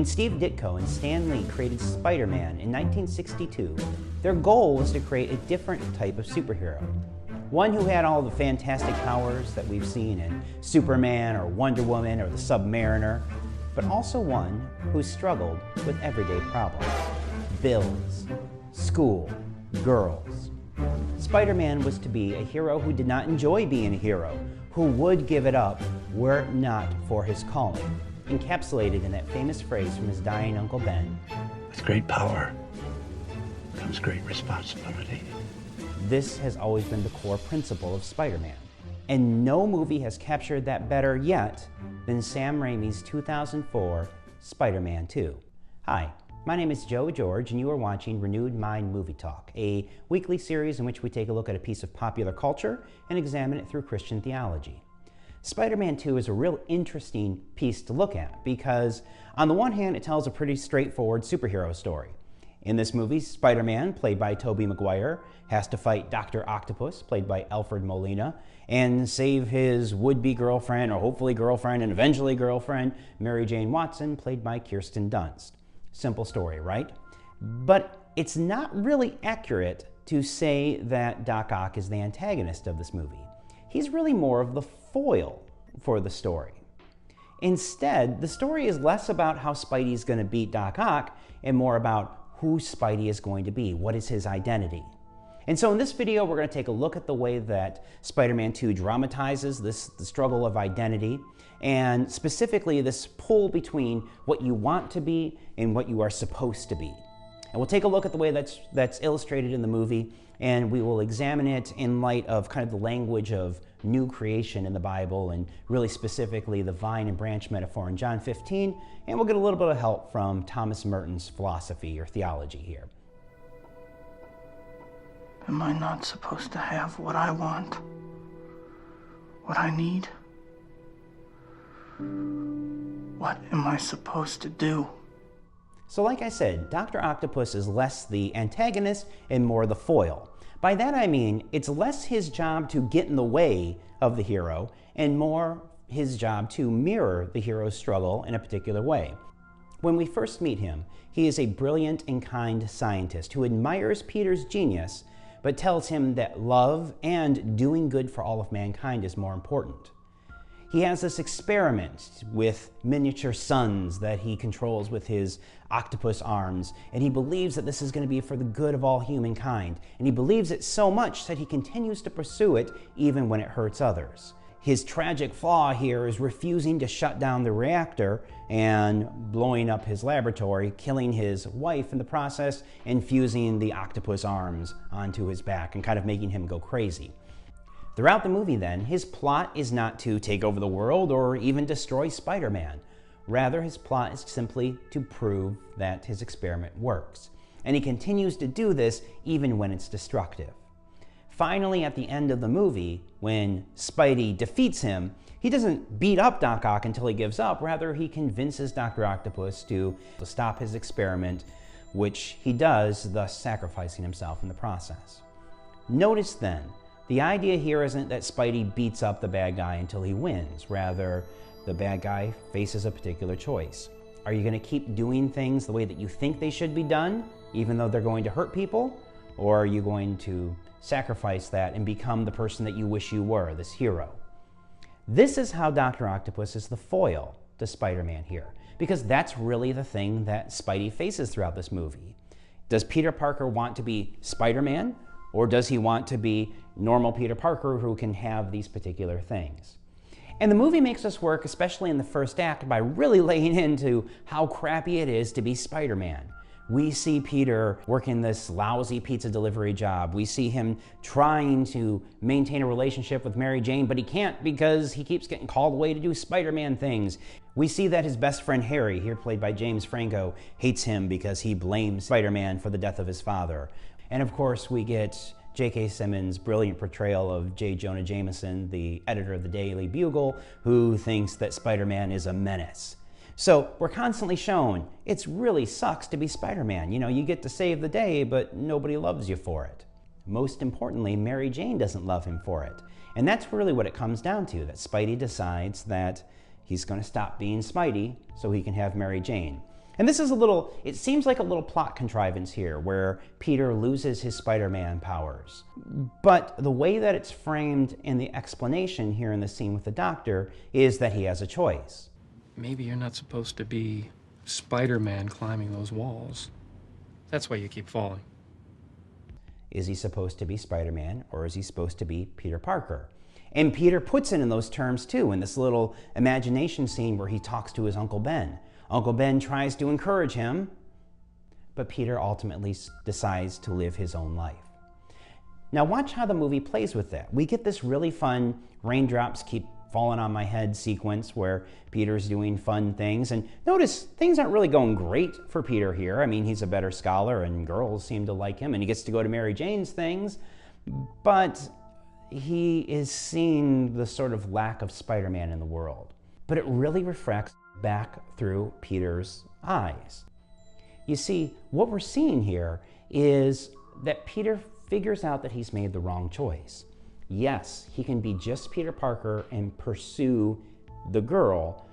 When Steve Ditko and Stan Lee created Spider-Man in 1962, their goal was to create a different type of superhero. One who had all the fantastic powers that we've seen in Superman or Wonder Woman or the Submariner, but also one who struggled with everyday problems. Bills, school, girls. Spider-Man was to be a hero who did not enjoy being a hero, who would give it up were it not for his calling, encapsulated in that famous phrase from his dying Uncle Ben. With great power comes great responsibility. This has always been the core principle of Spider-Man, and no movie has captured that better yet than Sam Raimi's 2004 Spider-Man 2. Hi, my name is Joe George, and you are watching Renewed Mind Movie Talk, a weekly series in which we take a look at a piece of popular culture and examine it through Christian theology. Spider-Man 2 is a real interesting piece to look at because, on the one hand, it tells a pretty straightforward superhero story. In this movie, Spider-Man, played by Tobey Maguire, has to fight Doctor Octopus, played by Alfred Molina, and save his would-be girlfriend, or hopefully girlfriend, and eventually girlfriend, Mary Jane Watson, played by Kirsten Dunst. Simple story, right? But it's not really accurate to say that Doc Ock is the antagonist of this movie. He's really more of the foil for the story. Instead, the story is less about how Spidey's going to beat Doc Ock and more about who Spidey is going to be, what is his identity. And so in this video, we're going to take a look at the way that Spider-Man 2 dramatizes the struggle of identity, and specifically this pull between what you want to be and what you are supposed to be. And we'll take a look at the way that's illustrated in the movie, and we will examine it in light of kind of the language of new creation in the Bible, and really specifically the vine and branch metaphor in John 15, and we'll get a little bit of help from Thomas Merton's philosophy or theology here. Am I not supposed to have what I want? What I need? What am I supposed to do? So like I said, Doctor Octopus is less the antagonist and more the foil. By that I mean, it's less his job to get in the way of the hero and more his job to mirror the hero's struggle in a particular way. When we first meet him, he is a brilliant and kind scientist who admires Peter's genius, but tells him that love and doing good for all of mankind is more important. He has this experiment with miniature suns that he controls with his octopus arms, and he believes that this is going to be for the good of all humankind, and he believes it so much that he continues to pursue it even when it hurts others. His tragic flaw here is refusing to shut down the reactor and blowing up his laboratory, killing his wife in the process, and fusing the octopus arms onto his back and kind of making him go crazy. Throughout the movie then, his plot is not to take over the world or even destroy Spider-Man. Rather, his plot is simply to prove that his experiment works. And he continues to do this even when it's destructive. Finally, at the end of the movie, when Spidey defeats him, he doesn't beat up Doc Ock until he gives up. Rather, he convinces Dr. Octopus to stop his experiment, which he does, thus sacrificing himself in the process. Notice then, the idea here isn't that Spidey beats up the bad guy until he wins. Rather, the bad guy faces a particular choice. Are you going to keep doing things the way that you think they should be done, even though they're going to hurt people? Or are you going to sacrifice that and become the person that you wish you were, this hero? This is how Dr. Octopus is the foil to Spider-Man here, because that's really the thing that Spidey faces throughout this movie. Does Peter Parker want to be Spider-Man, or does he want to be normal Peter Parker who can have these particular things? And the movie makes us work, especially in the first act, by really laying into how crappy it is to be Spider-Man. We see Peter working this lousy pizza delivery job. We see him trying to maintain a relationship with Mary Jane, but he can't because he keeps getting called away to do Spider-Man things. We see that his best friend Harry, here played by James Franco, hates him because he blames Spider-Man for the death of his father. And of course, we get J.K. Simmons' brilliant portrayal of J. Jonah Jameson, the editor of the Daily Bugle, who thinks that Spider-Man is a menace. So we're constantly shown it really sucks to be Spider-Man. You know, you get to save the day, but nobody loves you for it. Most importantly, Mary Jane doesn't love him for it. And that's really what it comes down to, that Spidey decides that he's going to stop being Spidey so he can have Mary Jane. And this is it seems like a little plot contrivance here where Peter loses his Spider-Man powers. But the way that it's framed in the explanation here in the scene with the doctor is that he has a choice. Maybe you're not supposed to be Spider-Man climbing those walls. That's why you keep falling. Is he supposed to be Spider-Man, or is he supposed to be Peter Parker? And Peter puts it in those terms too, in this little imagination scene where he talks to his Uncle Ben. Uncle Ben tries to encourage him, but Peter ultimately decides to live his own life. Now watch how the movie plays with that. We get this really fun raindrops keep falling on my head sequence where Peter's doing fun things. And notice things aren't really going great for Peter here. I mean, he's a better scholar and girls seem to like him and he gets to go to Mary Jane's things, but he is seeing the sort of lack of Spider-Man in the world. But it really reflects back through Peter's eyes. You see, what we're seeing here is that Peter figures out that he's made the wrong choice. Yes, he can be just Peter Parker and pursue the girl,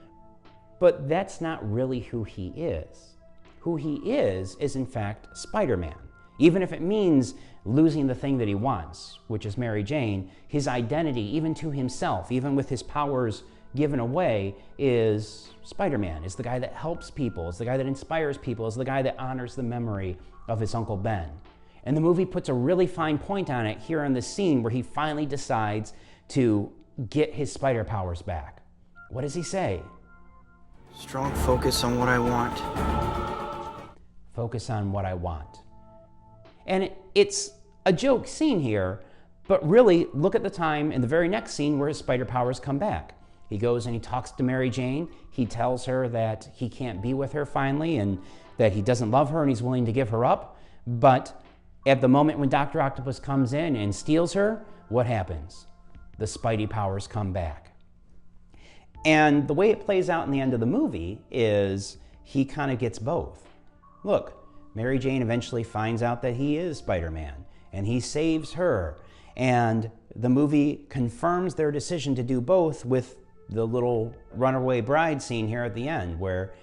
but that's not really who he is. Who he is in fact Spider-Man. Even if it means losing the thing that he wants, which is Mary Jane, his identity, even to himself, even with his powers given away, is Spider-Man, is the guy that helps people, is the guy that inspires people, is the guy that honors the memory of his Uncle Ben. And the movie puts a really fine point on it here in the scene where he finally decides to get his spider powers back. What does he say? Strong focus on what I want. Focus on what I want. And it's a joke scene here, but really look at the time in the very next scene where his spider powers come back. He goes and he talks to Mary Jane. He tells her that he can't be with her finally and that he doesn't love her and he's willing to give her up. But at the moment when Doctor Octopus comes in and steals her, what happens? The Spidey powers come back. And the way it plays out in the end of the movie is he kind of gets both. Look, Mary Jane eventually finds out that he is Spider-Man and he saves her. And the movie confirms their decision to do both with the little runaway bride scene here at the end where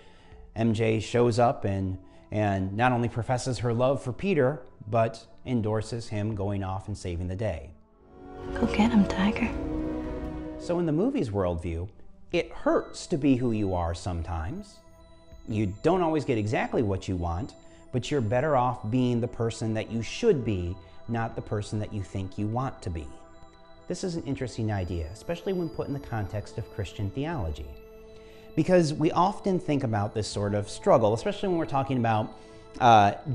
MJ shows up and not only professes her love for Peter, but endorses him going off and saving the day. Go get him, Tiger. So in the movie's worldview, it hurts to be who you are sometimes. You don't always get exactly what you want, but you're better off being the person that you should be, not the person that you think you want to be. This is an interesting idea, especially when put in the context of Christian theology. Because we often think about this sort of struggle, especially when we're talking about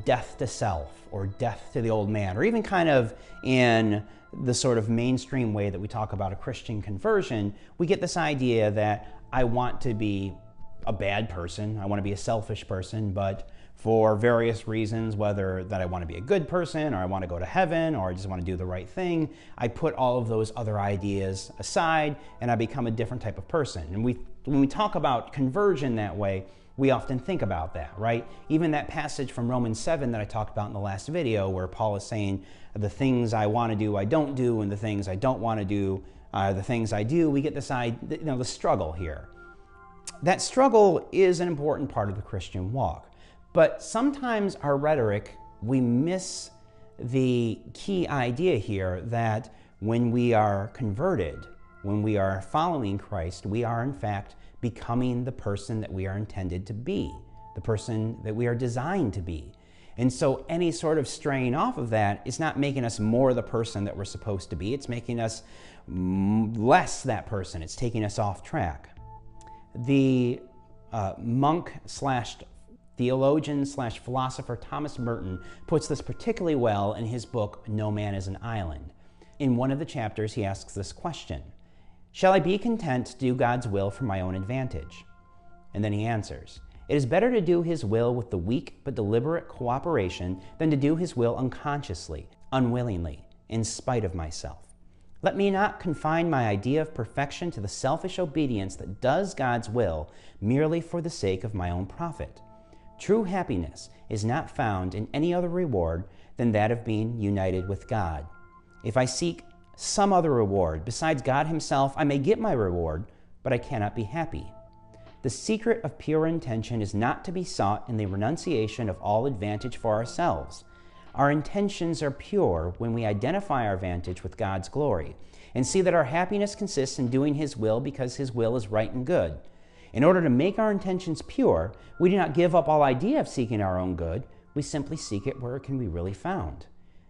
death to self or death to the old man, or even kind of in the sort of mainstream way that we talk about a Christian conversion, we get this idea that I want to be a bad person, I want to be a selfish person, but for various reasons, whether that I want to be a good person or I want to go to heaven or I just want to do the right thing, I put all of those other ideas aside and I become a different type of person. And when we talk about conversion that way, we often think about that, right? Even that passage from Romans 7 that I talked about in the last video where Paul is saying, the things I want to do, I don't do, and the things I don't want to do, the things I do, we get this idea, the struggle here. That struggle is an important part of the Christian walk. But sometimes our rhetoric, we miss the key idea here that when we are converted, when we are following Christ, we are in fact becoming the person that we are intended to be, the person that we are designed to be. And so any sort of straying off of that is not making us more the person that we're supposed to be. It's making us less that person. It's taking us off track. The monk slash theologian slash philosopher Thomas Merton puts this particularly well in his book, No Man is an Island. In one of the chapters, he asks this question: shall I be content to do God's will for my own advantage? And then he answers, it is better to do his will with the weak but deliberate cooperation than to do his will unconsciously, unwillingly, in spite of myself. Let me not confine my idea of perfection to the selfish obedience that does God's will merely for the sake of my own profit. True happiness is not found in any other reward than that of being united with God. If I seek some other reward besides God himself, I may get my reward, but I cannot be happy. The secret of pure intention is not to be sought in the renunciation of all advantage for ourselves. Our intentions are pure when we identify our vantage with God's glory and see that our happiness consists in doing His will because His will is right and good. In order to make our intentions pure, we do not give up all idea of seeking our own good. We simply seek it where it can be really found,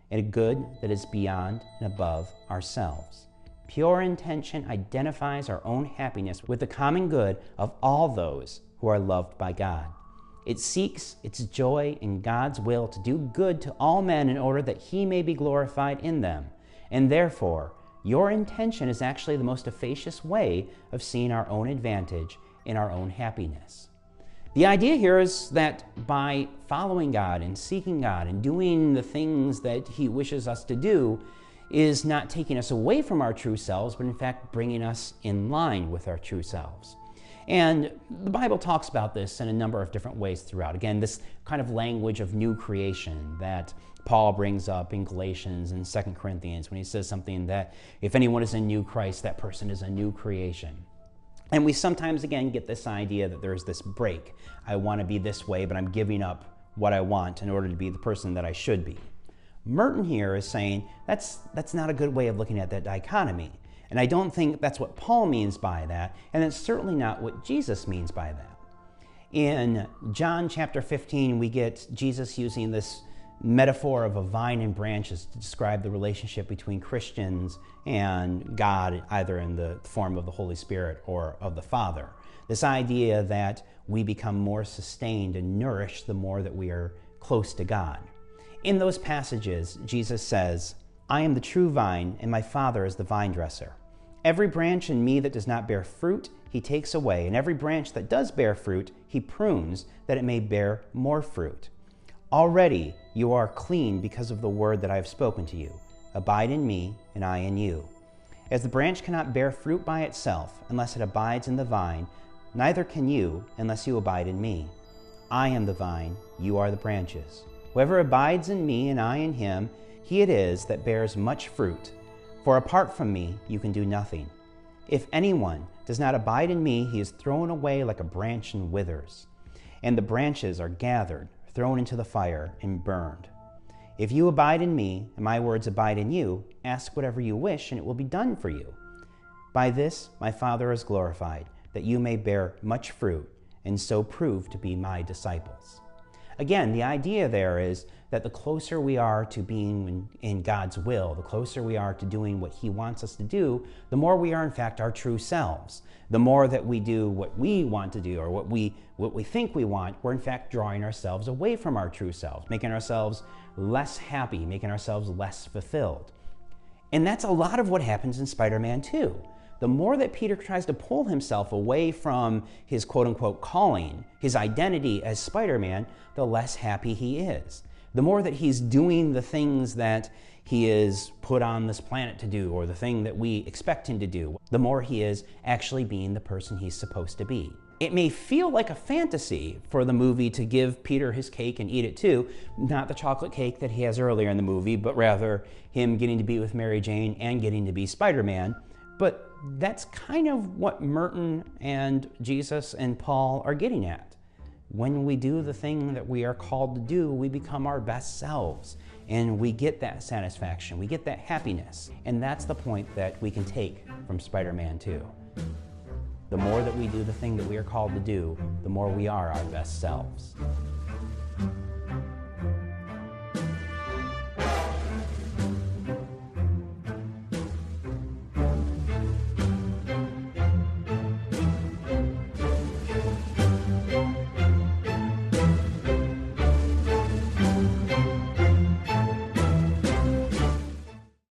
in a good that is beyond and above ourselves. Pure intention identifies our own happiness with the common good of all those who are loved by God. It seeks its joy in God's will to do good to all men in order that He may be glorified in them. And therefore, your intention is actually the most efficacious way of seeing our own advantage in our own happiness. The idea here is that by following God and seeking God and doing the things that He wishes us to do is not taking us away from our true selves, but in fact bringing us in line with our true selves. And the Bible talks about this in a number of different ways throughout. Again, this kind of language of new creation that Paul brings up in Galatians and 2 Corinthians when he says something that if anyone is in new Christ, that person is a new creation. And we sometimes, again, get this idea that there's this break. I want to be this way, but I'm giving up what I want in order to be the person that I should be. Merton here is saying that's not a good way of looking at that dichotomy. And I don't think that's what Paul means by that, and it's certainly not what Jesus means by that. In John chapter 15, we get Jesus using this metaphor of a vine and branches to describe the relationship between Christians and God, either in the form of the Holy Spirit or of the Father. This idea that we become more sustained and nourished the more that we are close to God. In those passages, Jesus says, I am the true vine, and my Father is the vine dresser. Every branch in me that does not bear fruit, He takes away, and every branch that does bear fruit, He prunes, that it may bear more fruit. Already you are clean because of the word that I have spoken to you. Abide in me, and I in you. As the branch cannot bear fruit by itself unless it abides in the vine, neither can you unless you abide in me. I am the vine, you are the branches. Whoever abides in me and I in him, he it is that bears much fruit. For apart from me, you can do nothing. If anyone does not abide in me, he is thrown away like a branch and withers. And the branches are gathered, thrown into the fire, and burned. If you abide in me, and my words abide in you, ask whatever you wish, and it will be done for you. By this my Father is glorified, that you may bear much fruit, and so prove to be my disciples. Again, the idea there is that the closer we are to being in God's will, the closer we are to doing what He wants us to do, the more we are in fact our true selves. The more that we do what we want to do or what we think we want, we're in fact drawing ourselves away from our true selves, making ourselves less happy, making ourselves less fulfilled. And that's a lot of what happens in Spider-Man 2. The more that Peter tries to pull himself away from his quote-unquote calling, his identity as Spider-Man, the less happy he is. The more that he's doing the things that he is put on this planet to do, or the thing that we expect him to do, the more he is actually being the person he's supposed to be. It may feel like a fantasy for the movie to give Peter his cake and eat it too, not the chocolate cake that he has earlier in the movie, but rather him getting to be with Mary Jane and getting to be Spider-Man. But that's kind of what Merton and Jesus and Paul are getting at. When we do the thing that we are called to do, we become our best selves, and we get that satisfaction, we get that happiness, and that's the point that we can take from Spider-Man 2. The more that we do the thing that we are called to do, the more we are our best selves.